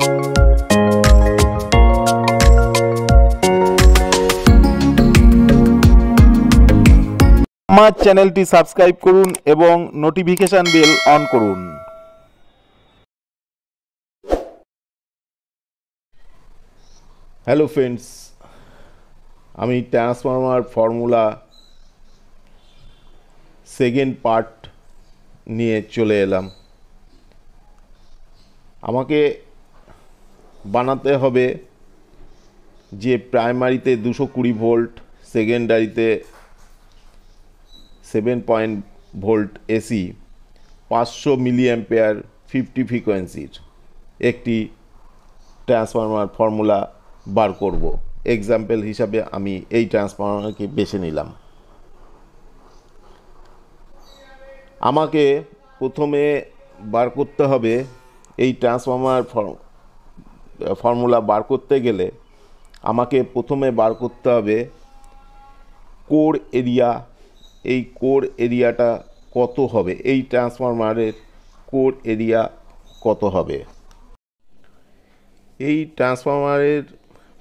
আমার চ্যানেলটি সাবস্ক্রাইব করুন এবং নোটিফিকেশন বেল অন করুন। হ্যালো ফ্রেন্ডস, আমি ট্রান্সফরমার ফর্মুলা সেকেন্ড পার্ট নিয়ে চলে এলাম। আমাকে বানাতে হবে যে প্রাইমারিতে 220 ভোল্ট, সেকেন্ডারিতে 7 ভোল্ট এসি, 500 মিলি অ্যাম্পিয়ার 50 ফ্রিকোয়েন্সির একটি ট্রান্সফরমার ফর্মুলা বার করব। এক্সাম্পল হিসাবে আমি এই ট্রান্সফরমারকে বেছে নিলাম। আমাকে প্রথমে বার করতে হবে এই ট্রান্সফরমার ফর্মুলা বার করতে গেলে আমাকে প্রথমে বার করতে হবে কোর এরিয়া। এই কোর এরিয়াটা কত হবে, এই ট্রান্সফরমারের কোর এরিয়া কত হবে। এই ট্রান্সফরমারের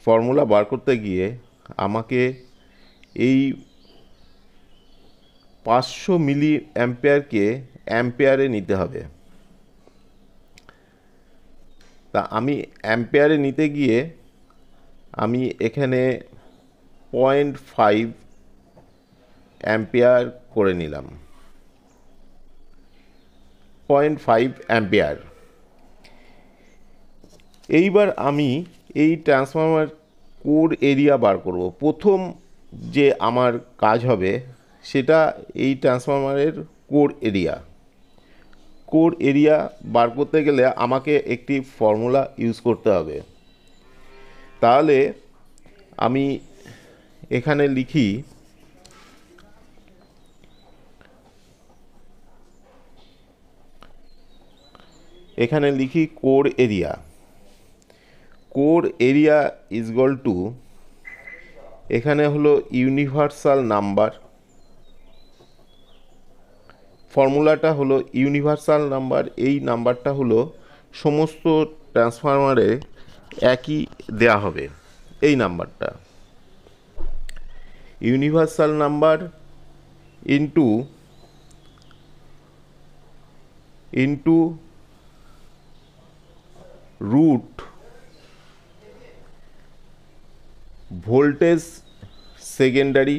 ফর্মুলা বার করতে গিয়ে আমাকে এই 500 মিলি অ্যাম্পিয়ারকে অ্যাম্পিয়ারে নিতে হবে। তা আমি অ্যাম্পিয়ারে নিতে গিয়ে আমি এখানে 0.5 অ্যাম্পিয়ার করে নিলাম। 0.5 অ্যাম্পিয়ার। এইবার আমি এই ট্রান্সফরমার কোর এরিয়া বার করব। প্রথম যে আমার কাজ হবে সেটা এই ট্রান্সফরমারের কোর এরিয়া। কোর এরিয়া বার করতে গেলে আমাকে একটি ফর্মুলা ইউজ করতে হবে। তাহলে আমি এখানে লিখি core area. Core area is equal two, এখানে হলো ইউনিভার্সাল নাম্বার। ফর্মুলাটা হলো ইউনিভার্সাল নাম্বার। এই নাম্বারটা হলো সমস্ত ট্রান্সফরমারে একই দেয়া হবে। এই নাম্বারটা universal number into root voltage secondary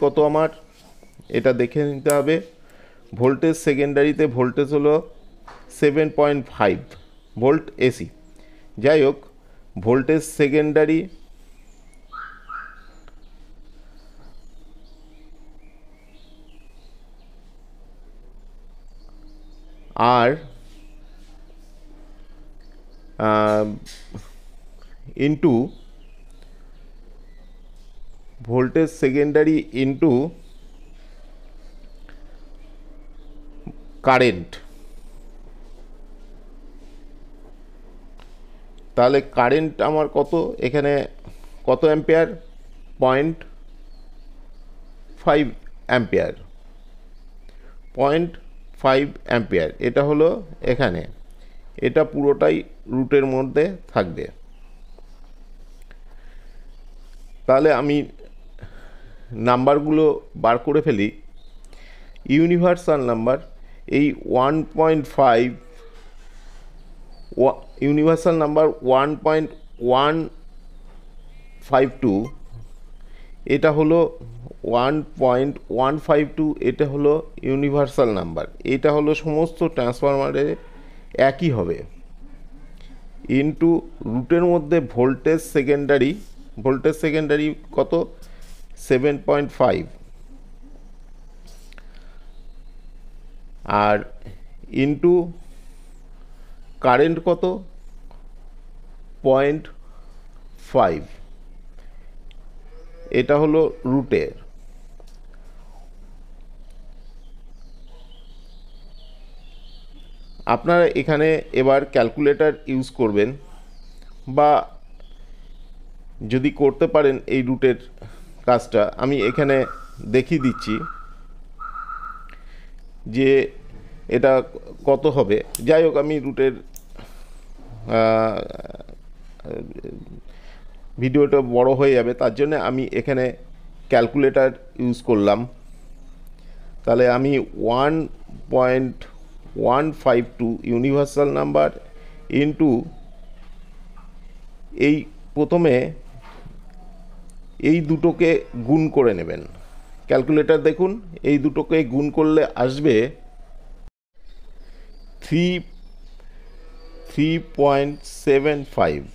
কত আমার এটা দেখে নিতে হবে। ভোল্টেজ সেকেন্ডারিতে ভোল্টেজ হলো 7.5 ভোল্ট এসি। যাই হোক, ভোল্টেজ সেকেন্ডারি আর into voltage secondary into current. তাহলে কারেন্ট আমার কত, এখানে কত অ্যাম্পিয়ার, 0.5 অ্যাম্পিয়ার। 0.5 অ্যাম্পিয়ার এটা হলো এখানে, এটা পুরোটাই রুটের মধ্যে থাকবে। তাহলে আমি নাম্বারগুলো বার করে ফেলি। ইউনিভার্সাল নাম্বার এই 1.5, ইউনিভার্সাল নাম্বার 1.152, এটা হলো 1.152, এটা হলো ইউনিভার্সাল নাম্বার। এটা হলো সমস্ত ট্রান্সফরমারে একই হবে। ইন্টু রুটের মধ্যে ভোল্টেজ সেকেন্ডারি কত, 7.5, আর ইন্টু কারেন্ট কত, 0.5। এটা হলো রুটের। আপনারা এখানে এবার ক্যালকুলেটর ইউজ করবেন বা যদি করতে পারেন এই রুটের কাজটা, আমি এখানে দেখিয়ে দিচ্ছি যে এটা কত হবে। যাই হোক, আমি রুটের ভিডিওটা বড় হয়ে যাবে, তার জন্য আমি এখানে ক্যালকুলেটর ইউজ করলাম। তাহলে আমি 1.152 ইউনিভার্সাল নাম্বার ইন্টু এই প্রথমে এই দুটোকে গুণ করে নেবেন। ক্যালকুলেটর দেখুন, এই দুটোকে গুণ করলে আসবে 3.75।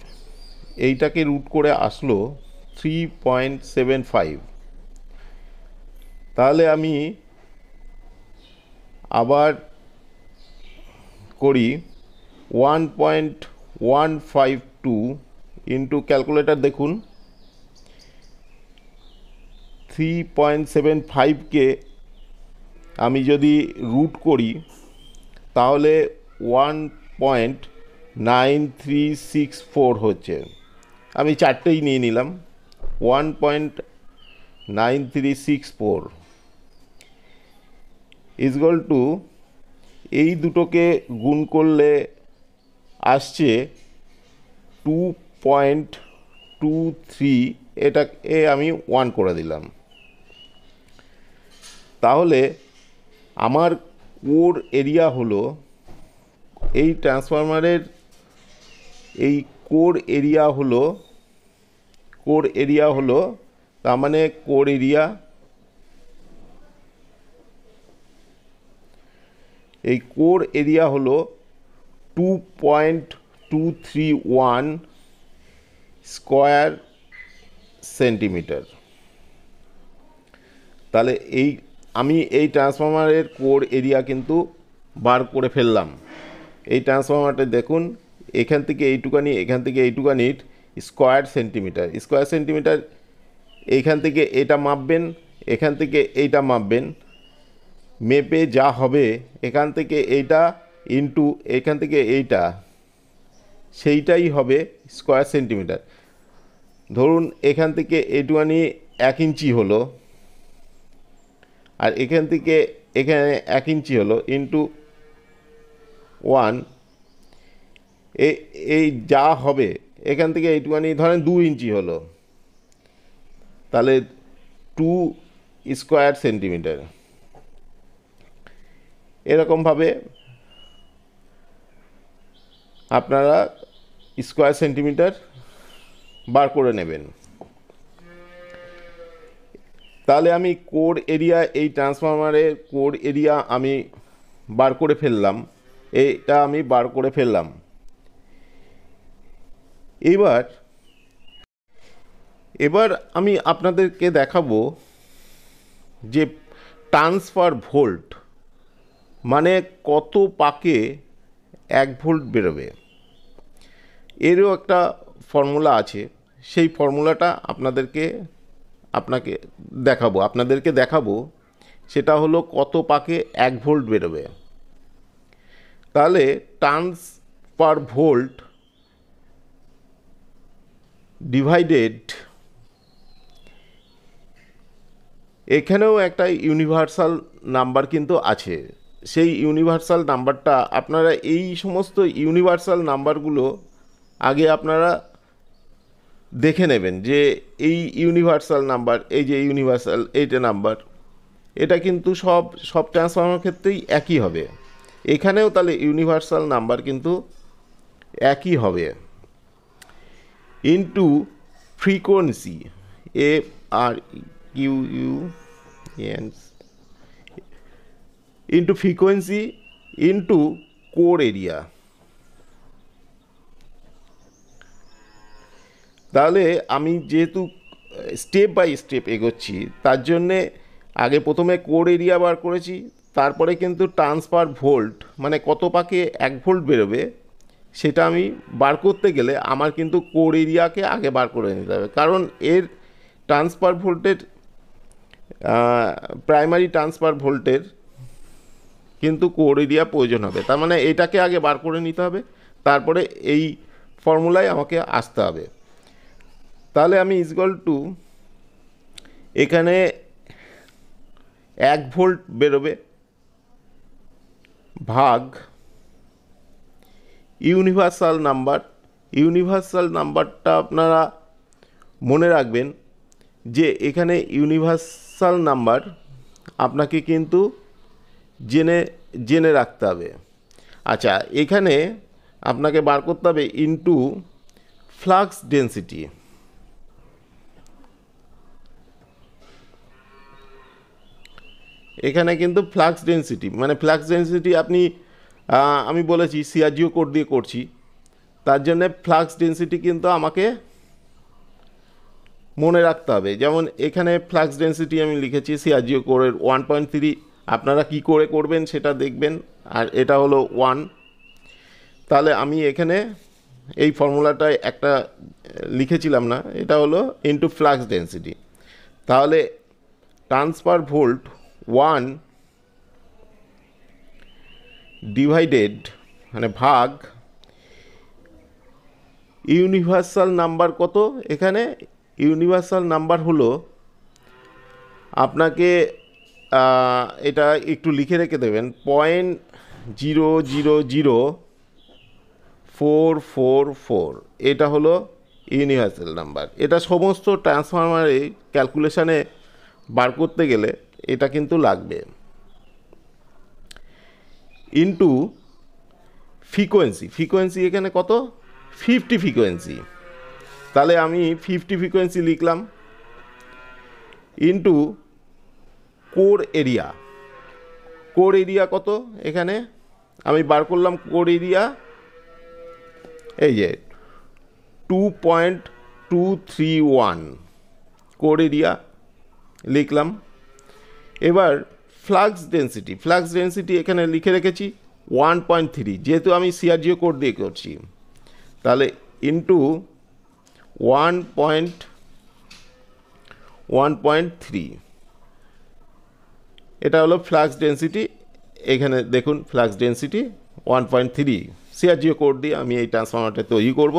এইটাকে রুট করে আসলো 3.75। তাহলে আমি আবার করি 1.152 ইন্টু ক্যালকুলেটর দেখুন 3.75কে আমি যদি রুট করি তাহলে 1.9364 হচ্ছে। আমি চারটেই নিয়ে নিলাম। 1.9364 ইজগল টু এই দুটোকে গুণ করলে আসছে 2.23। এটাকে আমি 1 করে দিলাম। তাহলে আমার কোর এরিয়া হলো, এই ট্রান্সফরমারের এই কোর এরিয়া হলো তার মানে কোর এরিয়া, এই কোর এরিয়া হলো 2.231 স্কোয়ার সেন্টিমিটার। তাহলে আমি এই ট্রান্সফরমারের কোর এরিয়া কিন্তু বার করে ফেললাম। এই ট্রান্সফরমারটা দেখুন, এখান থেকে এইটুকানি, এখান থেকে এইটুকানির স্কোয়ার সেন্টিমিটার। এইখান থেকে এটা মাপবেন, এখান থেকে এইটা মাপবেন, মেপে যা হবে এখান থেকে এইটা ইন্টু এখান থেকে এইটা, সেইটাই হবে স্কোয়ার সেন্টিমিটার। ধরুন এখান থেকে এইটুকানি 1 ইঞ্চি হলো, আর এখান থেকে এখানে 1 ইঞ্চি হলো, ইন্টু 1। এই যা হবে এখান থেকে এইটুকানি ধরেন 2 ইঞ্চি হলো, তাহলে 2 স্কোয়ার সেন্টিমিটার। এরকমভাবে আপনারা স্কোয়ার সেন্টিমিটার বার করে নেবেন। তাহলে আমি কোর এরিয়া, এই ট্রান্সফরমারের কোর এরিয়া আমি বার করে ফেললাম। এটা আমি বার করে ফেললাম। এবার আমি আপনাদেরকে দেখাবো যে ট্রান্সফার ভোল্ট মানে কত পাকে 1 ভোল্ট বেরোবে। এরও একটা ফর্মুলা আছে। সেই ফর্মুলাটা আপনাদেরকে দেখাবো। সেটা হলো কত পাকে 1 ভোল্ট বেরোবে। তাহলে ট্রান্সফার ভোল্ট ডিভাইডেড, এখানেও একটা ইউনিভার্সাল নাম্বার কিন্তু আছে। সেই ইউনিভার্সাল নাম্বারটা আপনারা, এই সমস্ত ইউনিভার্সাল নাম্বারগুলো আগে আপনারা দেখে নেবেন যে এই ইউনিভার্সাল নাম্বার, এই যে ইউনিভার্সাল এইটা নাম্বার, এটা কিন্তু সব ট্রান্সফর্মার ক্ষেত্রেই একই হবে। এখানেও তাহলে ইউনিভার্সাল নাম্বার কিন্তু একই হবে, into frequency, FREQUENC, into frequency into core area. তাহলে আমি যেহেতু স্টেপ বাই স্টেপ এগোচ্ছি, তার জন্যে আগে প্রথমে কোর এরিয়া বার করেছি, তারপরে কিন্তু ট্রান্সফার ভোল্ট মানে কত পাকে 1 ভোল্ট বেরোবে সেটা আমি বার করতে গেলে আমার কিন্তু কোর এরিয়াকে আগে বার করে নিতে হবে। কারণ এর ট্রান্সফার ভোল্টের, প্রাইমারি ট্রান্সফার ভোল্টের কিন্তু কোর এরিয়া প্রয়োজন হবে। তার মানে এটাকে আগে বার করে নিতে হবে, তারপরে এই ফর্মুলায় আমাকে আসতে হবে। তাহলে আমি ইজগল টু এখানে 1 ভোল্ট বেরোবে ভাগ ইউনিভার্সাল নাম্বার। ইউনিভার্সাল নাম্বারটা আপনারা মনে রাখবেন যে এখানে ইউনিভার্সাল নাম্বার আপনাকে কিন্তু জেনে জেনে রাখতে হবে। আচ্ছা, এখানে আপনাকে বার করতে হবে ইনটু ফ্লাক্স ডেন্সিটি। এখানে কিন্তু ফ্লাক্স ডেন্সিটি মানে ফ্লাক্স ডেন্সিটি আপনি আমি বলেছি সিআরজিও কোড দিয়ে করছি, তার জন্যে ফ্লাক্স ডেন্সিটি কিন্তু আমাকে মনে রাখতে হবে। যেমন এখানে ফ্লাক্স ডেন্সিটি আমি লিখেছি সিআরজিও কোডের 1.3। আপনারা কি করে করবেন সেটা দেখবেন। আর এটা হলো 1। তাহলে আমি এখানে এই ফর্মুলাটায় একটা লিখেছিলাম না, এটা হলো ইনটু ফ্লাক্স ডেন্সিটি। তাহলে ট্রান্সফার ভোল্ট 1 ডিভাইডেড মানে ভাগ ইউনিভার্সাল নাম্বার কত। এখানে ইউনিভার্সাল নাম্বার হলো আপনাকে এটা একটু লিখে রেখে দেবেন 0.000444। এটা হলো ইউনিভার্সাল নাম্বার। এটা সমস্ত ট্রান্সফরমারে ক্যালকুলেশানে বার করতে গেলে এটা কিন্তু লাগবে। Into frequency. ফ্রিকোয়েন্সি এখানে কত 50 ফ্রিকোয়েন্সি। তাহলে আমি 50 ফ্রিকোয়েন্সি লিখলাম into core area. Core area কত এখানে আমি বার করলাম কোর এরিয়া এই যে 2.231 কোর এরিয়া লিখলাম। এবার ফ্লাক্স ডেন্সিটি। ফ্লাক্স ডেন্সিটি এখানে লিখে রেখেছি 1.3, যেহেতু আমি সিআরজিও কোড দিয়ে করছি। তাহলে ইনটু 1.3 এটা হলো ফ্লাক্স ডেন্সিটি। এখানে দেখুন ফ্লাক্স ডেন্সিটি 1.3। সিআরজিও কোড দিয়ে আমি এই ট্রান্সফরমারটা তৈরি করব,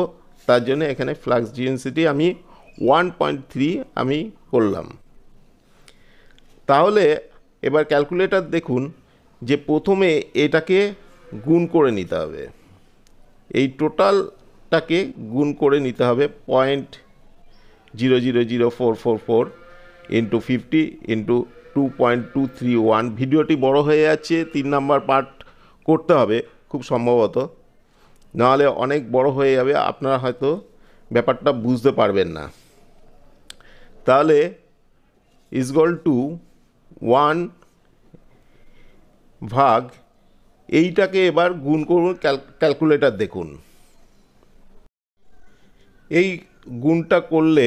তার জন্য এখানে ফ্লাক্স ডেন্সিটি আমি 1.3 আমি করলাম। তাহলে এবার ক্যালকুলেটর দেখুন যে প্রথমে এটাকে গুণ করে নিতে হবে, এই টোটালটাকে গুণ করে নিতে হবে 0.000444 ইন্টু 50 ইন্টু 2.231। ভিডিওটি বড় হয়ে যাচ্ছে, 3 নাম্বার পার্ট করতে হবে খুব সম্ভবত, নাহলে অনেক বড় হয়ে যাবে, আপনারা হয়তো ব্যাপারটা বুঝতে পারবেন না। তাহলে ইজগল টু 1 ভাগ এইটাকে এবার গুণ করুন। ক্যালকুলেটর দেখুন, এই গুণটা করলে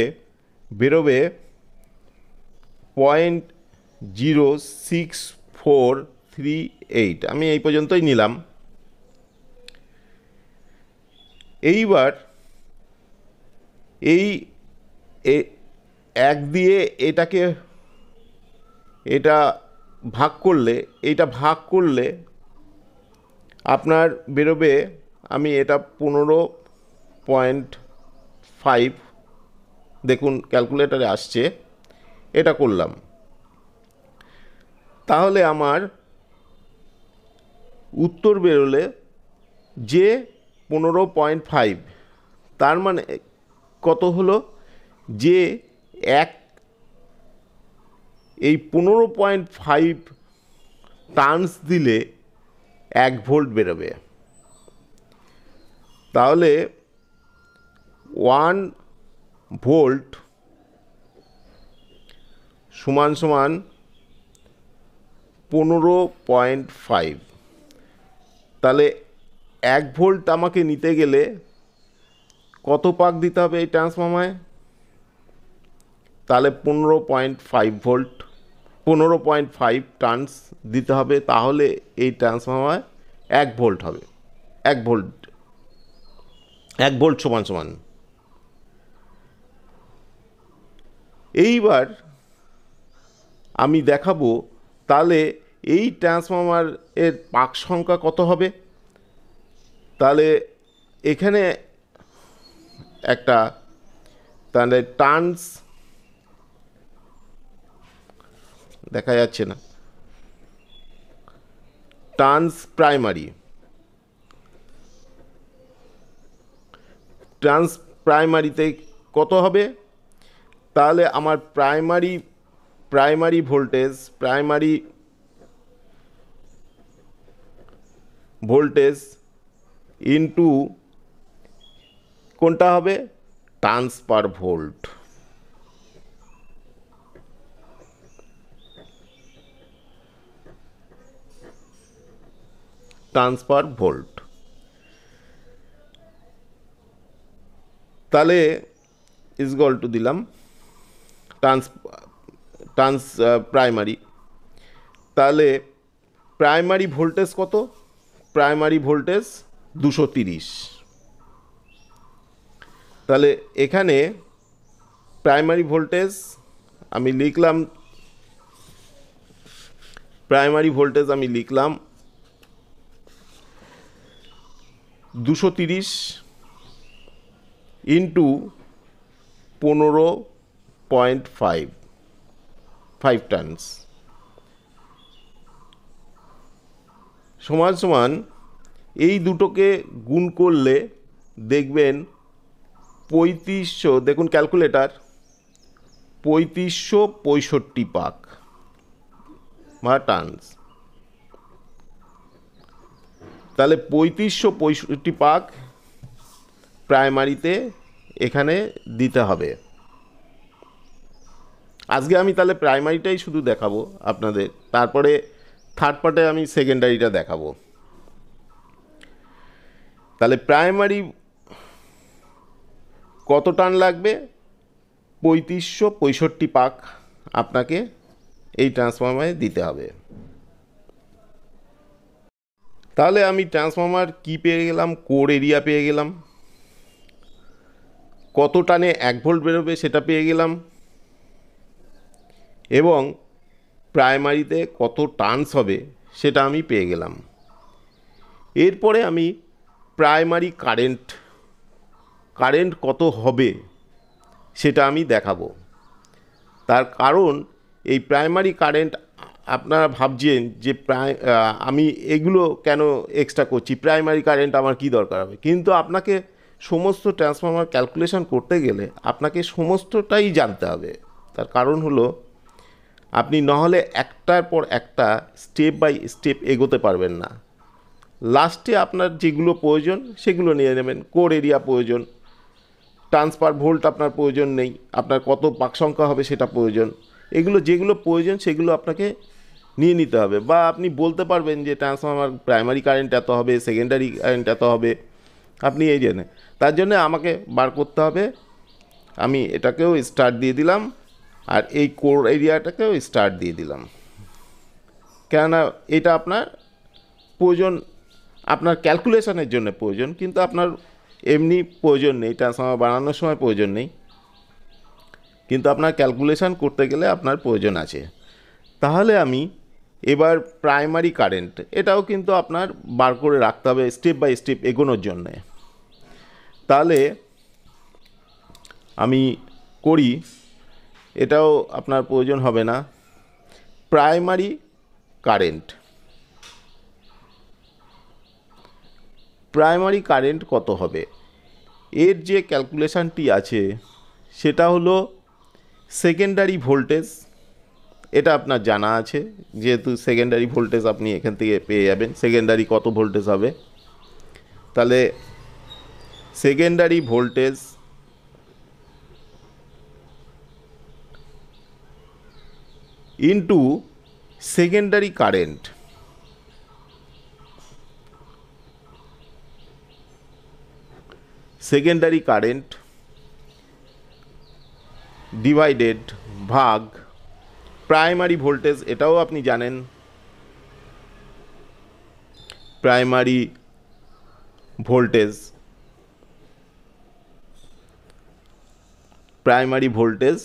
বেরোবে 0.06438। আমি এই পর্যন্তই নিলাম। এইবার এই 1 দিয়ে এটা ভাগ করলে আপনার বেরোবে, আমি এটা 15.5 দেখুন ক্যালকুলেটরে আসছে, এটা করলাম। তাহলে আমার উত্তর বেরোলে যে 15.5, তার মানে কত হলো যে এই 15.5 টার্নস দিলে 1 ভোল্ট বেরোবে। তাহলে 1 ভোল্ট সমান 15.5। তাহলে 1 ভোল্ট আমাকে নিতে গেলে কত পাক দিতে হবে এই ট্রান্সফর্মারে? তাহলে 15.5 ভোল্ট 15.5 টার্নস দিতে হবে, তাহলে এই ট্রান্সফর্মার 1 ভোল্ট হবে। 1 ভোল্ট সমান। এইবার আমি দেখাবো তাহলে এই ট্রান্সফর্মার এর পাক সংখ্যা কত হবে। তাহলে এখানে একটা তাহলে টার্নস দেখা যাচ্ছে না, টার্নস প্রাইমারি, ট্রান্স প্রাইমারিতে কত হবে? তাহলে আমার প্রাইমারি ভোল্টেজ ইনটু কোনটা হবে? টার্নস পার ভোল্ট। টার্নস পার ভোল্ট। তাহলে ইজগল টু দিলাম টার্নস প্রাইমারি। তাহলে প্রাইমারি ভোল্টেজ কত? Primary voltage 230। তাহলে এখানে প্রাইমারি ভোল্টেজ আমি লিখলাম, 230 ইন্টু 15.5 টার্নস সমান সমান, এই দুটোকে গুণ করলে দেখবেন 3500, দেখুন ক্যালকুলেটার, 3565 পাক বা টার্নস। তাহলে 3565 পাক প্রাইমারিতে এখানে দিতে হবে। আজকে আমি তাহলে প্রাইমারিটাই শুধু দেখাবো আপনাদের, তারপরে থার্ড পার্টে আমি সেকেন্ডারিটা দেখাবো। তাহলে প্রাইমারি কত টার্ন লাগবে? 3565 পাক আপনাকে এই ট্রান্সফর্মারে দিতে হবে। তাহলে আমি ট্রান্সফর্মার কি পেয়ে গেলাম? কোর এরিয়া পেয়ে গেলাম, কত টানে 1 ভোল্ট বেরোবে সেটা পেয়ে গেলাম, এবং প্রাইমারিতে কত টার্নস হবে সেটা আমি পেয়ে গেলাম। এরপরে আমি প্রাইমারি কারেন্ট কত হবে সেটা আমি দেখাবো। তার কারণ এই প্রাইমারি কারেন্ট, আপনারা ভাবছেন যে আমি এগুলো কেন এক্সট্রা করছি, প্রাইমারি কারেন্ট আমার কি দরকার হবে, কিন্তু আপনাকে সমস্ত ট্রান্সফর্মার ক্যালকুলেশন করতে গেলে আপনাকে সমস্তটাই জানতে হবে। তার কারণ হলো আপনি নাহলে একটার পর একটা স্টেপ বাই স্টেপ এগোতে পারবেন না। লাস্টে আপনার যেগুলো প্রয়োজন সেগুলো নিয়ে নেবেন। কোর এরিয়া প্রয়োজন, ট্রান্সফার ভোল্ট আপনার প্রয়োজন নেই, আপনার কত পাক সংখ্যা হবে সেটা প্রয়োজন। এগুলো যেগুলো প্রয়োজন সেগুলো আপনাকে নিয়ে নিতে হবে, বা আপনি বলতে পারবেন যে ট্রান্সফর্মার প্রাইমারি কারেন্ট এত হবে, সেকেন্ডারি কারেন্ট এত হবে, আপনি এই জেনে। তার জন্য আমাকে বার করতে হবে। আমি এটাকেও স্টার্ট দিয়ে দিলাম, আর এই কোর এরিয়াটাকেও স্টার্ট দিয়ে দিলাম, কেননা এটা আপনার প্রয়োজন, আপনার ক্যালকুলেশনের জন্য প্রয়োজন, কিন্তু আপনার এমনি প্রয়োজন নেই, ট্রান্সফর্মার বানানোর সময় প্রয়োজন নেই, কিন্তু আপনার ক্যালকুলেশন করতে গেলে আপনার প্রয়োজন আছে। তাহলে আমি এবার প্রাইমারি কারেন্ট, এটাও কিন্তু আপনার বার করে রাখতে হবে স্টেপ বাই স্টেপ এগোনোর জন্যে। তাহলে আমি করি, এটাও আপনার প্রয়োজন হবে না। প্রাইমারি কারেন্ট কত হবে, এর যে ক্যালকুলেশানটি আছে সেটা হলো সেকেন্ডারি ভোল্টেজ। এটা আপনার জানা আছে, যেহেতু সেকেন্ডারি ভোল্টেজ আপনি এখান থেকে পেয়ে যাবেন, সেকেন্ডারি কত ভোল্টেজ হবে। তাহলে secondary voltage into secondary current, secondary current divided ভাগ প্রাইমারি ভোল্টেজ। এটাও আপনি জানেন, প্রাইমারি ভোল্টেজ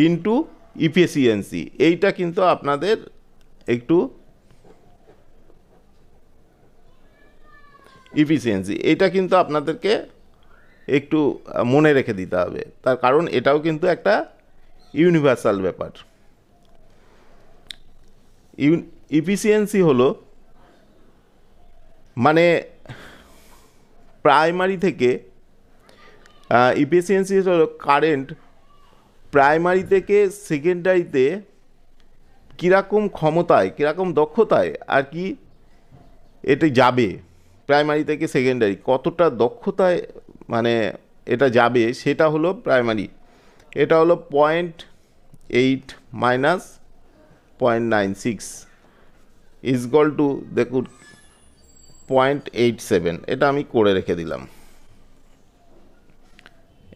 ইনটু ইফিসিয়েন্সি। এইটা কিন্তু আপনাদের একটু এটা কিন্তু আপনাদেরকে একটু মনে রেখে দিতে হবে, তার কারণ এটাও কিন্তু একটা ইউনিভার্সাল ব্যাপার। ইফিসিয়েন্সি হলো মানে প্রাইমারি থেকে, ইফিসিয়েন্সি হলো কারেন্ট প্রাইমারি থেকে সেকেন্ডারিতে কীরকম ক্ষমতায়, কীরকম দক্ষতায় আর কি এটা যাবে, প্রাইমারি থেকে সেকেন্ডারি কতটা দক্ষতায় মানে এটা যাবে, সেটা হলো প্রাইমারি। এটা হলো 0.8 মাইনাস 0.96 ইজগল টু, দেখুন 0.87, এটা আমি করে রেখে দিলাম।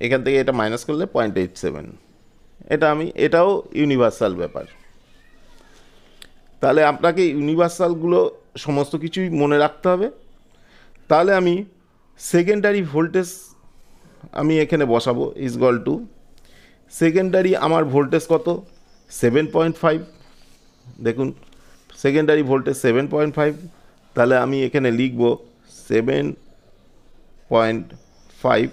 এখান থেকে এটা মাইনাস করলে 0.87, এটাও ইউনিভার্সাল ব্যাপার। তাহলে আপনাকে ইউনিভার্সালগুলো সমস্ত কিছুই মনে রাখতে হবে। তাহলে আমি সেকেন্ডারি ভোল্টেজ আমি এখানে বসাবো ইজগল টু, সেকেন্ডারি আমার ভোল্টেজ কত 7.5, দেখুন সেকেন্ডারি ভোল্টেজ 7.5, তাহলে আমি এখানে লিখব 7.5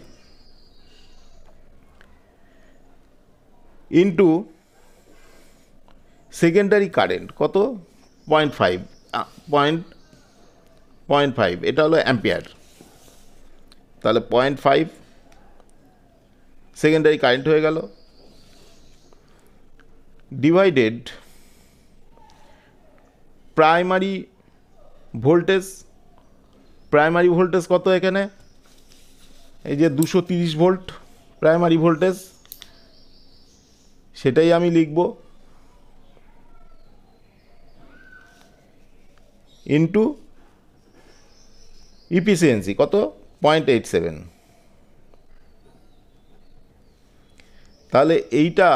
ইন্টু সেকেন্ডারি কারেন্ট কত 0.5, এটা হলো অ্যাম্পিয়ার। তাহলে 0.5 সেকেন্ডারি কারেন্ট হয়ে গেল, divided primary voltage. Primary voltage কত এখানে, এই যে 230 ভোল্ট প্রাইমারি ভোল্টেজ, সেটাই আমি লিখব ইন্টু ইফিসিয়েন্সি কত 0.87। তাহলে এইটা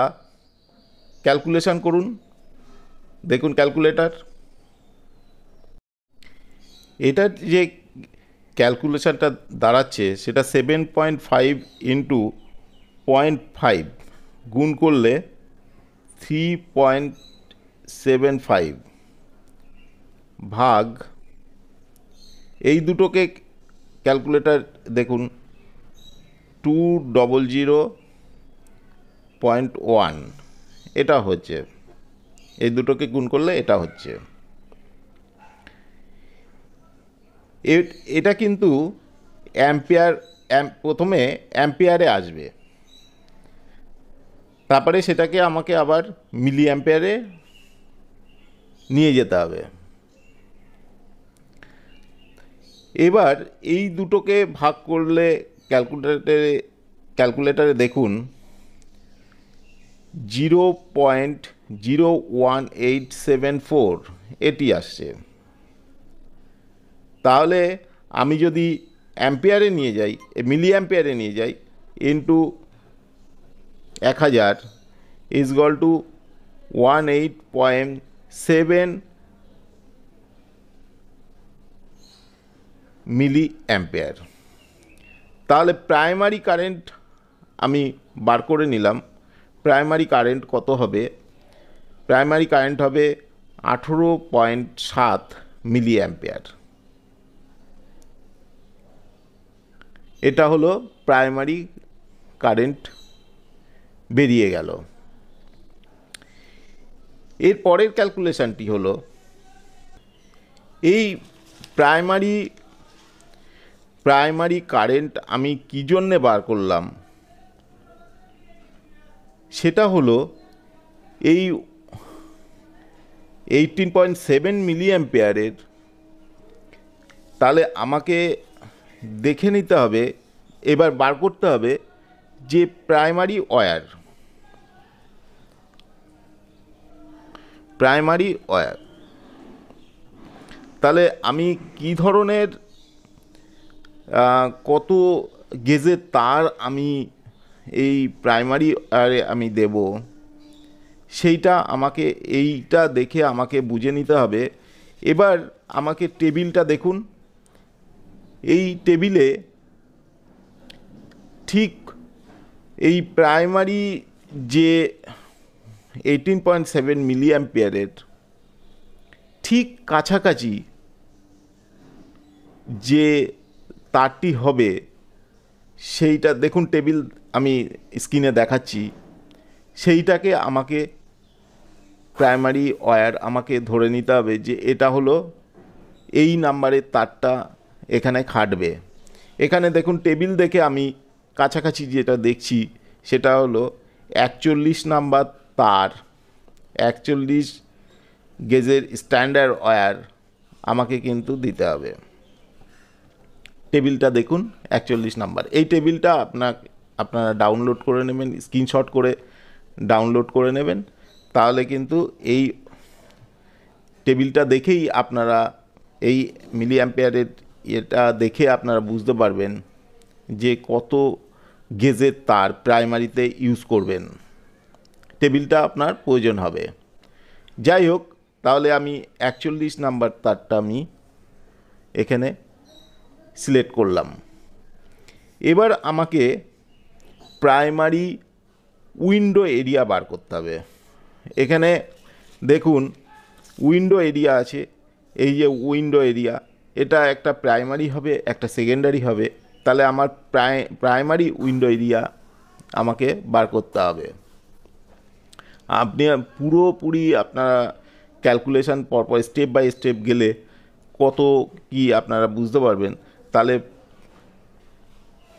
ক্যালকুলেশন করুন, দেখুন ক্যালকুলেটার, এটার যে ক্যালকুলেশনটা দাঁড়াচ্ছে সেটা 7.5 ইন্টু 0.5 গুণ করলে 3.75 ভাগ, এই দুটোকে ক্যালকুলেটার দেখুন 200.1, এটা হচ্ছে, এই দুটোকে গুণ করলে এটা হচ্ছে। এটা কিন্তু অ্যাম্পিয়ার, প্রথমে অ্যাম্পিয়ারে আসবে, তারপরে সেটাকে আমাকে আবার মিলি অ্যাম্পিয়ারে নিয়ে যেতে হবে। এবার এই দুটোকে ভাগ করলে ক্যালকুলেটারে দেখুন 0.01874 এটি আসছে। তাহলে আমি যদি অ্যাম্পিয়ারে নিয়ে যাই, মিলি অ্যাম্পিয়ারে নিয়ে যাই, into 1000 is equal to 18.7 milliampere. তাহলে প্রাইমারি কারেন্ট আমি বার করে নিলাম, প্রাইমারি কারেন্ট কত হবে, প্রাইমারি কারেন্ট হবে 18.7 মিলি অ্যাম্পিয়ার। এটা হলো প্রাইমারি কারেন্ট বেরিয়ে গেল। এর পরের ক্যালকুলেশনটি হলো এই প্রাইমারি কারেন্ট আমি কী জন্যে বার করলাম, সেটা হলো এই 18.7 মিলি অ্যাম্পিয়ারের। তাহলে আমাকে দেখে নিতে হবে, এবার বার করতে হবে যে প্রাইমারি ওয়্যার, তাহলে আমি কি ধরনের কত গেজের তার আমি এই প্রাইমারি ওয়্যারে আমি দেব, সেইটা আমাকে, এইটা দেখে আমাকে বুঝে নিতে হবে। এবার আমাকে টেবিলটা দেখুন, এই টেবিলে ঠিক এই প্রাইমারি যে 18.7 মিলি অ্যাম্পিয়ারের ঠিক কাছাকাছি যে তারটি হবে সেইটা দেখুন, টেবিল আমি স্ক্রিনে দেখাচ্ছি, সেইটাকে আমাকে প্রাইমারি ওয়্যার আমাকে ধরে নিতে হবে যে এটা হলো এই নাম্বারের তারটা এখানে খাটবে। এখানে দেখুন টেবিল দেখে আমি কাছাকাছি যেটা দেখছি সেটা হলো 41 নাম্বার তার, 41 গেজের স্ট্যান্ডার্ড ওয়্যার আমাকে কিন্তু দিতে হবে। টেবিলটা দেখুন 41 নাম্বার। এই টেবিলটা আপনারা ডাউনলোড করে নেবেন, স্ক্রিনশট করে ডাউনলোড করে নেবেন। তাহলে কিন্তু এই টেবিলটা দেখেই আপনারা এই মিলি অ্যাম্পিয়ারের এটা দেখে আপনারা বুঝতে পারবেন যে কত গেজের তার প্রাইমারিতে ইউজ করবেন। টেবিলটা আপনার প্রয়োজন হবে। যাই হোক, তাহলে আমি 41 নাম্বার তারটা আমি এখানে সিলেক্ট করলাম। এবার আমাকে প্রাইমারি উইন্ডো এরিয়া বার করতে হবে। এখানে দেখুন উইন্ডো এরিয়া আছে, এই যে উইন্ডো এরিয়া, এটা একটা প্রাইমারি হবে, একটা সেকেন্ডারি হবে। তাহলে আমার প্রাইমারি উইন্ডো এরিয়া আমাকে বার করতে হবে। আপনি পুরোপুরি আপনারা ক্যালকুলেশান পরপর স্টেপ বাই স্টেপ গেলে কত কি আপনারা বুঝতে পারবেন।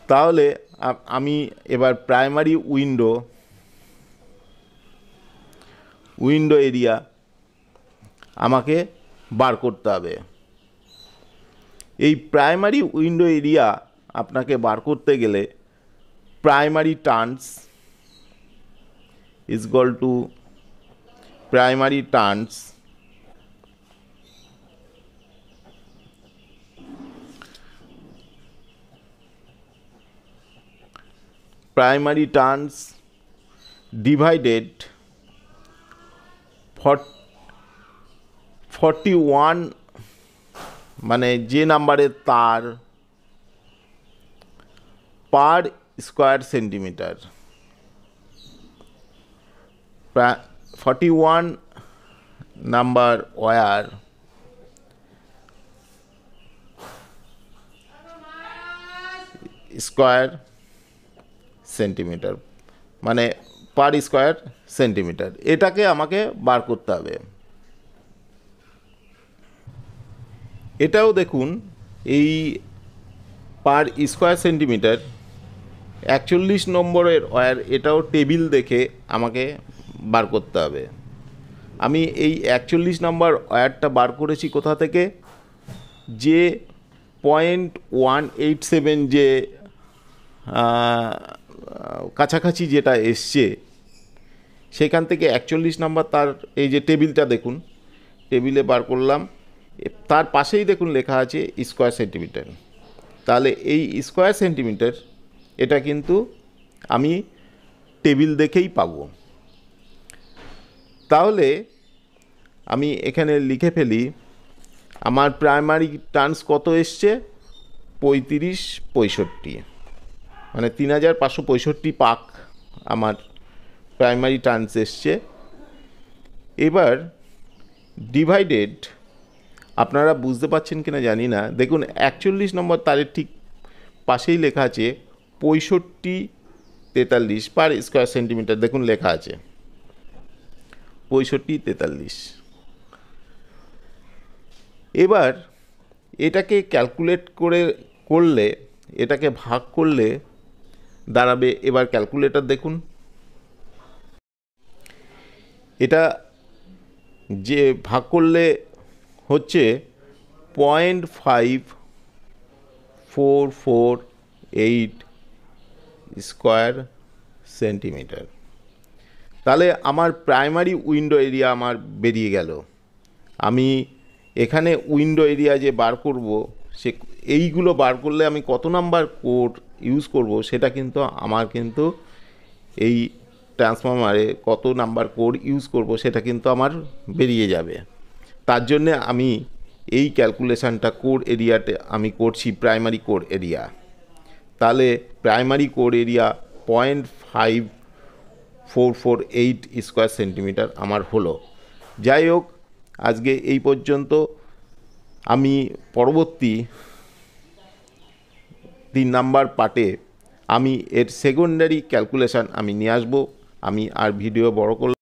তাহলে আমি এবার প্রাইমারি উইন্ডো এরিয়া আমাকে বার করতে হবে। এই প্রাইমারি উইন্ডো এরিয়া আপনাকে বার করতে গেলে primary turns is equal to primary turns divided 41, মানে যে নাম্বারের তার per square centimetre. 41 number wire square centimetre, মানে পার স্কোয়ার সেন্টিমিটার, এটাকে আমাকে বার করতে হবে। এটাও দেখুন এই পার স্কোয়ার সেন্টিমিটার 41 নম্বরের ওয়্যার, এটাও টেবিল দেখে আমাকে বার করতে হবে। আমি এই 41 নম্বর ওয়্যারটা বার করেছি কোথা থেকে, যে 0.187 যে কাছাকাছি যেটা এসছে সেখান থেকে 41 নম্বর তার এই যে টেবিলটা দেখুন, টেবিলে বার করলাম। তার পাশেই দেখুন লেখা আছে স্কোয়ার সেন্টিমিটার। তাহলে এই স্কোয়ার সেন্টিমিটার এটা কিন্তু আমি টেবিল দেখেই পাবো। তাহলে আমি এখানে লিখে ফেলি, আমার প্রাইমারি টার্নস কত এসছে, 3565, মানে 3565 পাক আমার প্রাইমারি টার্নস এসছে। এবার ডিভাইডেড, আপনারা বুঝতে পারছেন কিনা জানি না, দেখুন 41 নম্বর তারের ঠিক পাশেই লেখা আছে 6543 পার স্কোয়ার সেন্টিমিটার, দেখুন লেখা আছে 6543। এবার এটাকে ক্যালকুলেট করলে এটাকে ভাগ করলে দাঁড়াবে, এবার ক্যালকুলেটর দেখুন, এটা যে ভাগ করলে হচ্ছে 0.5448 স্কোয়ার সেন্টিমিটার। তাহলে আমার প্রাইমারি উইন্ডো এরিয়া আমার বেরিয়ে গেল। আমি এখানে উইন্ডো এরিয়া যে বার করব, সে এইগুলো বার করলে আমি কত নাম্বার কোড ইউজ করব সেটা কিন্তু আমার কিন্তু এই ট্রান্সফরমারে কত নাম্বার কোড ইউজ করব সেটা কিন্তু আমার বেরিয়ে যাবে। তার জন্যে আমি এই ক্যালকুলেশানটা কোড এরিয়াতে আমি করছি, প্রাইমারি কোড এরিয়া। তাহলে primary code area 0.5448 square centimetre আমার হলো। যাই হোক, আজকে এই পর্যন্ত। আমি পরবর্তী 3 নাম্বার পার্টে আমি এর সেকেন্ডারি ক্যালকুলেশান আমি নিয়ে আসবো। আমি আর ভিডিও বড় করলাম